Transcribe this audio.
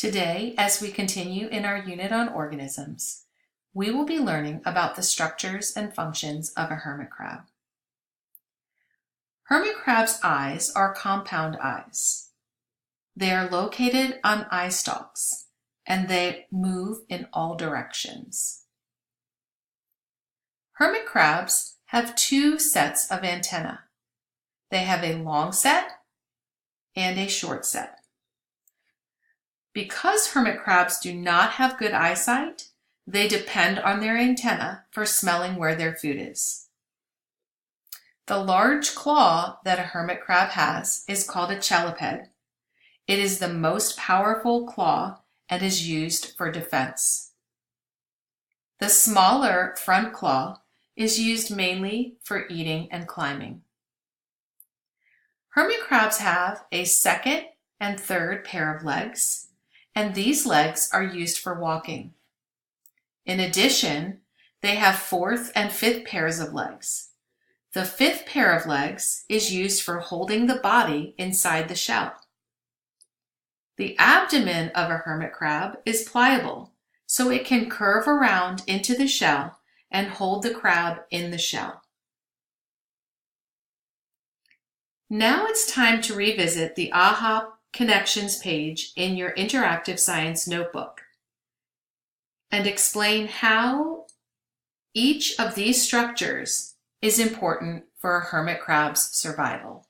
Today, as we continue in our unit on organisms, we will be learning about the structures and functions of a hermit crab. Hermit crabs' eyes are compound eyes. They are located on eye stalks, and they move in all directions. Hermit crabs have two sets of antennae. They have a long set and a short set. Because hermit crabs do not have good eyesight, they depend on their antenna for smelling where their food is. The large claw that a hermit crab has is called a cheliped. It is the most powerful claw and is used for defense. The smaller front claw is used mainly for eating and climbing. Hermit crabs have a second and third pair of legs, and these legs are used for walking. In addition, they have fourth and fifth pairs of legs. The fifth pair of legs is used for holding the body inside the shell. The abdomen of a hermit crab is pliable, so it can curve around into the shell and hold the crab in the shell. Now it's time to revisit the AHA Connections page in your interactive science notebook and explain how each of these structures is important for a hermit crab's survival.